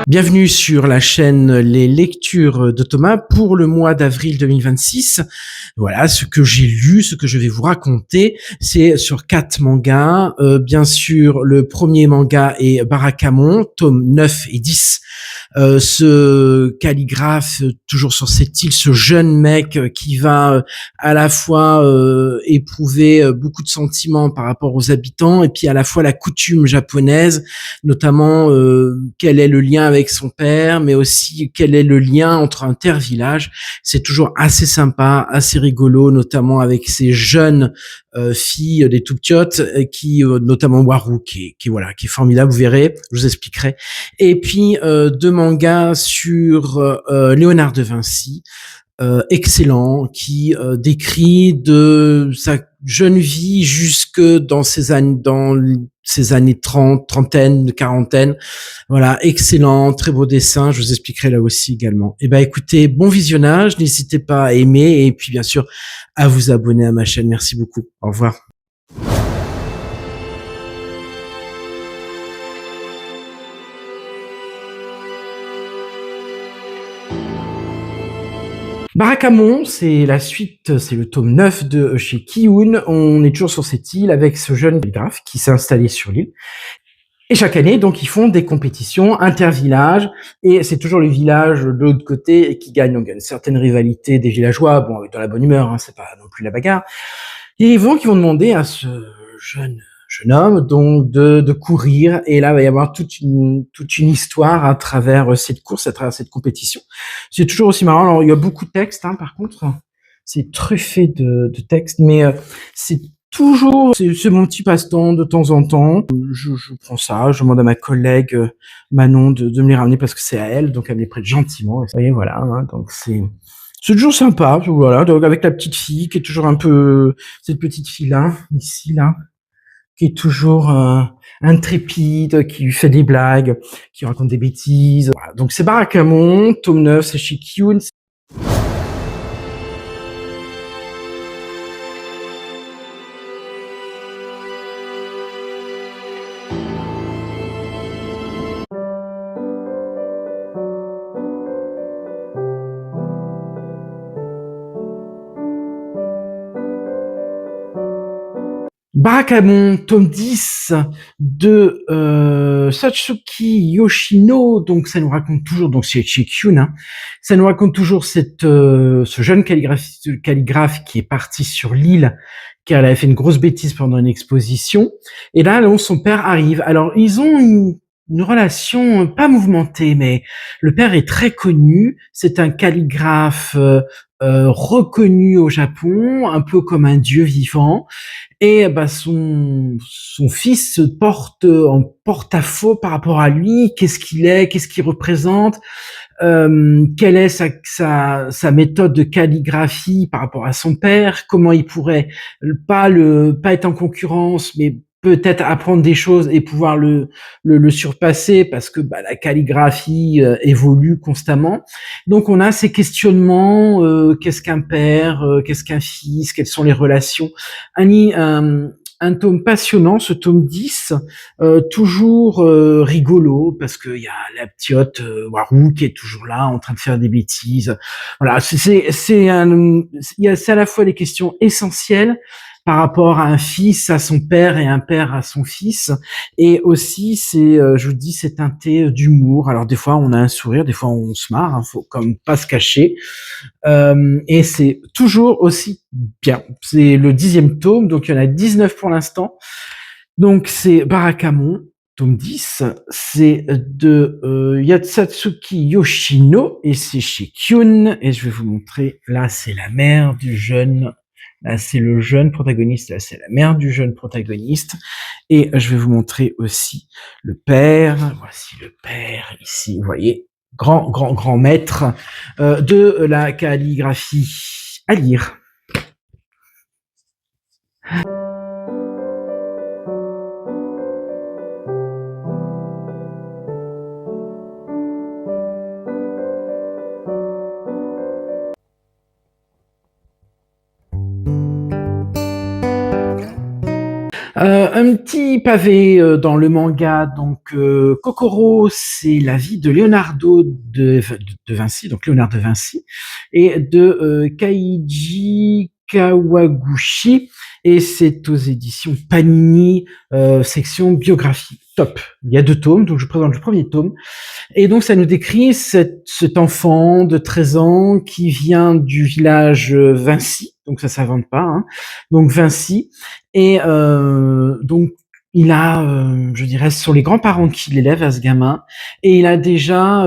Bienvenue sur la chaîne Les Lectures de Thomas pour le mois d'avril 2026. Voilà, ce que j'ai lu, ce que je vais vous raconter, c'est sur 4 mangas. Bien sûr, le premier manga est Barakamon, tome 9 et 10. Ce calligraphe, toujours sur cette île, ce jeune mec qui va à la fois éprouver beaucoup de sentiments par rapport aux habitants et puis à la fois la coutume japonaise, notamment quel est le lien avec son père, mais aussi quel est le lien entre intervillages. C'est toujours assez sympa, assez rigolo, notamment avec ces jeunes filles des tout petits qui notamment Waru qui est formidable, vous verrez, je vous expliquerai. Et puis deux mangas sur Léonard de Vinci, excellent, qui décrit de sa jeune vie jusque dans ses années 30, trentaine, quarantaine. Voilà, excellent, très beau dessin, je vous expliquerai là aussi également. Eh ben écoutez, bon visionnage, n'hésitez pas à aimer et puis bien sûr à vous abonner à ma chaîne. Merci beaucoup. Au revoir. Barakamon, c'est la suite, c'est le tome 9 de chez Kiyun. On est toujours sur cette île avec ce jeune calligraphe qui s'est installé sur l'île. Et chaque année, donc, ils font des compétitions inter-villages, et c'est toujours le village de l'autre côté qui gagne. Donc, il y a une certaine rivalité des villageois, bon, dans la bonne humeur, hein, c'est pas non plus la bagarre. Et ils vont demander à ce jeune homme donc de courir, et là il va y avoir toute une histoire à travers cette course, à travers cette compétition. C'est toujours aussi marrant. Alors il y a beaucoup de textes, hein, par contre c'est truffé de textes, mais c'est toujours c'est mon petit passe-temps de temps en temps. Je prends ça, je demande à ma collègue Manon de me les ramener parce que c'est à elle, donc elle me les prête gentiment. Vous voyez, voilà, hein, donc c'est toujours sympa, voilà, donc avec la petite fille qui est toujours un peu, cette petite fille-là, ici, là, qui est toujours intrépide, qui lui fait des blagues, qui raconte des bêtises. Voilà. Donc c'est Barakamon, tome 9, c'est chez Kiyun. Barakamon, tome 10 de Satsuki Yoshino, donc ça nous raconte toujours, donc c'est chez Kyun, hein, ça nous raconte toujours ce jeune calligraphe qui est parti sur l'île, car elle avait fait une grosse bêtise pendant une exposition, et là, son père arrive. Alors, ils ont une relation pas mouvementée, mais le père est très connu, c'est un calligraphe reconnu au Japon, un peu comme un dieu vivant, et bah son fils se porte en porte-à-faux par rapport à lui. Qu'est-ce qu'il est, qu'est-ce qu'il représente, quelle est sa méthode de calligraphie par rapport à son père, comment il pourrait pas être en concurrence, mais peut-être apprendre des choses et pouvoir le surpasser, parce que bah, la calligraphie évolue constamment. Donc on a ces questionnements, qu'est-ce qu'un père, qu'est-ce qu'un fils, quelles sont les relations. Un tome passionnant, ce tome 10, toujours rigolo, parce qu'il y a la petite Waru qui est toujours là en train de faire des bêtises. Voilà, c'est à la fois des questions essentielles par rapport à un fils à son père et un père à son fils, et aussi je vous dis, c'est teinté d'humour. Alors des fois on a un sourire, des fois on se marre, hein, faut comme pas se cacher, et c'est toujours aussi bien. C'est le 10e tome, donc il y en a 19 pour l'instant. Donc c'est Barakamon, tome 10, c'est de Yatsatsuki Yoshino, et c'est chez Kyun, et je vais vous montrer, là c'est la mère du jeune, là c'est le jeune protagoniste, là c'est la mère du jeune protagoniste, et je vais vous montrer aussi le père. Voici le père ici, vous voyez, grand maître de la calligraphie. À lire. Un petit pavé dans le manga, donc Kokoro, c'est la vie de Leonardo de Vinci, donc Léonard de Vinci, et de Kaiji Kawaguchi, et c'est aux éditions Panini, section biographie. Top. Il y a 2 tomes, donc je présente le premier tome. Et donc ça nous décrit cet enfant de 13 ans qui vient du village Vinci, donc ça s'invente pas, hein. Donc Vinci, et donc il a, je dirais, ce sont les grands-parents qui l'élèvent à ce gamin, et il a déjà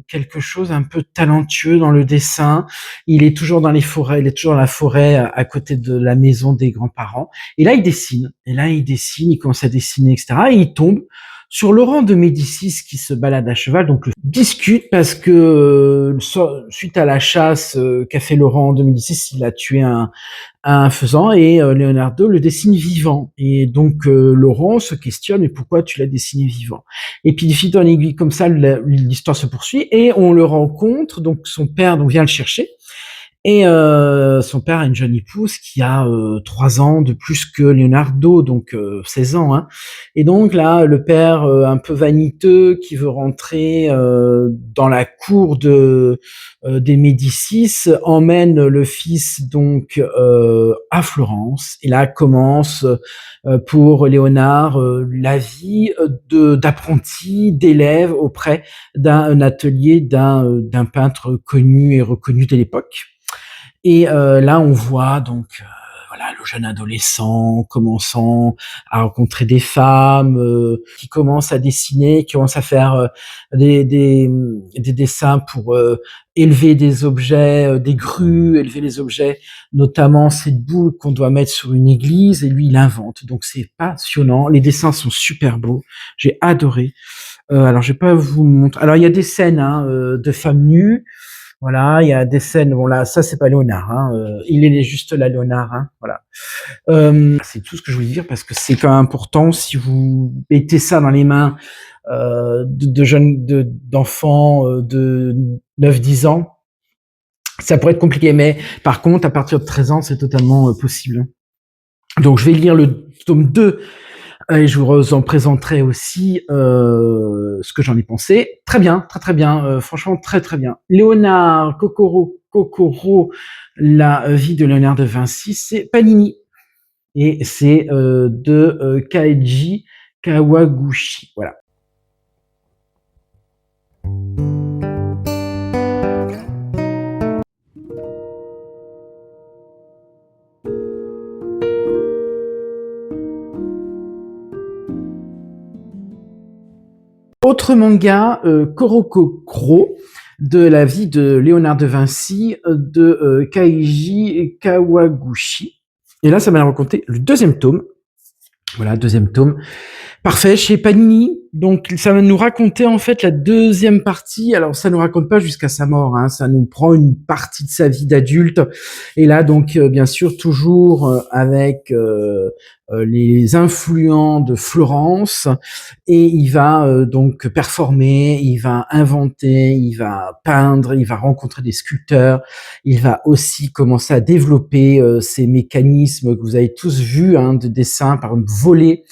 quelque chose un peu talentueux dans le dessin. Il est toujours dans les forêts, il est toujours dans la forêt à côté de la maison des grands-parents. Et là, il dessine. Il commence à dessiner, etc. Et il tombe sur Laurent de Médicis qui se balade à cheval, donc discute parce que suite à la chasse qu'a fait Laurent de Médicis, il a tué un faisan, et Leonardo le dessine vivant. Et donc Laurent se questionne, mais pourquoi tu l'as dessiné vivant? Et puis de fil en aiguille comme ça, l'histoire se poursuit et on le rencontre. Donc son père vient le chercher. Et son père a une jeune épouse qui a 3 ans de plus que Leonardo, donc 16 ans, hein. Et donc là, le père un peu vaniteux qui veut rentrer dans la cour des Médicis emmène le fils donc à Florence. Et là commence pour Léonard la vie d'apprenti, d'élève auprès d'un atelier d'un peintre connu et reconnu de l'époque. Et là, on voit donc voilà le jeune adolescent commençant à rencontrer des femmes, qui commence à dessiner, qui commence à faire des dessins pour élever des objets, des grues, élever les objets, notamment cette boule qu'on doit mettre sur une église, et lui il invente. Donc c'est passionnant. Les dessins sont super beaux. J'ai adoré. Alors je vais pas vous montrer. Alors il y a des scènes de femmes nues. Voilà, il y a des scènes. Bon là, ça c'est pas Léonard. Hein, il est juste là, Léonard. Hein, voilà. C'est tout ce que je voulais dire parce que c'est quand même important. Si vous mettez ça dans les mains de jeunes, d'enfants de 9-10 ans, ça pourrait être compliqué. Mais par contre, à partir de 13 ans, c'est totalement possible. Donc je vais lire le tome 2. Et je vous en présenterai aussi ce que j'en ai pensé. Très bien, très très bien, franchement très très bien. Léonard, Kokoro, la vie de Léonard de Vinci, c'est Panini. Et c'est de Kaiji Kawaguchi. Voilà. Autre manga, Korokokro, de la vie de Léonard de Vinci, de Kaiji Kawaguchi. Et là, ça m'a raconté le 2e tome. Voilà, 2e tome. Parfait, chez Panini. Donc, ça va nous raconter en fait la 2e partie. Alors, ça nous raconte pas jusqu'à sa mort, hein. Ça nous prend une partie de sa vie d'adulte. Et là, donc, bien sûr, toujours avec les influents de Florence. Et il va donc performer, il va inventer, il va peindre, il va rencontrer des sculpteurs. Il va aussi commencer à développer ces mécanismes que vous avez tous vus, hein, de dessin, par exemple, voler.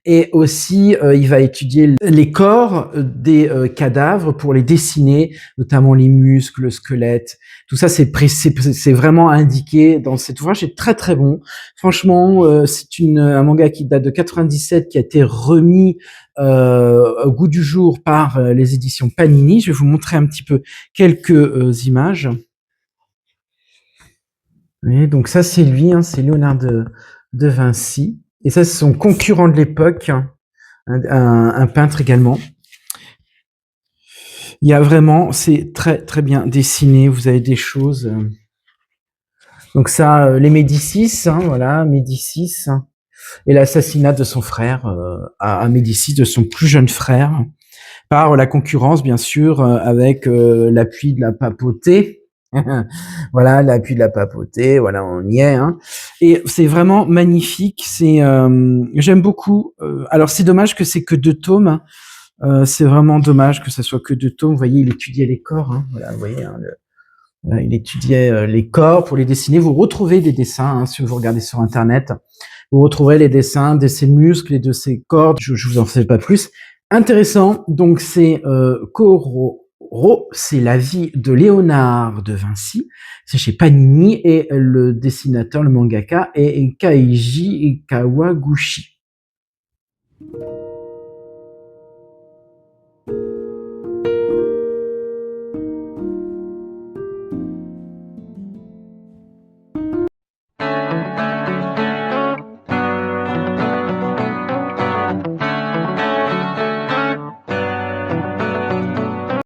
Et aussi, il va étudier les corps des cadavres pour les dessiner, notamment les muscles, le squelette. Tout ça, c'est vraiment indiqué dans cet ouvrage. C'est très très bon. Franchement, c'est un manga qui date de 97, qui a été remis au goût du jour par les éditions Panini. Je vais vous montrer un petit peu quelques images. Et donc ça, c'est lui, hein, c'est Léonard de Vinci. Et ça, c'est son concurrent de l'époque, un peintre également. Il y a vraiment, c'est très très bien dessiné. Vous avez des choses. Donc ça, les Médicis, hein, voilà, Médicis, et l'assassinat de son frère à Médicis, de son plus jeune frère, par la concurrence, bien sûr, avec l'appui de la papauté. Voilà, l'appui de la papauté, voilà, on y est, hein. Et c'est vraiment magnifique. J'aime beaucoup. Alors c'est dommage que c'est que 2 tomes. C'est vraiment dommage que ça soit que 2 tomes. Vous voyez, il étudiait les corps. Hein, voilà, vous voyez, hein, Il étudiait les corps pour les dessiner. Vous retrouvez des dessins, hein, si vous regardez sur Internet. Vous retrouverez les dessins de ses muscles et de ses cordes. Je vous en fais pas plus. Intéressant. Donc c'est Corot. C'est la vie de Léonard de Vinci. C'est chez Panini et le dessinateur, le mangaka est Kaiji Kawaguchi.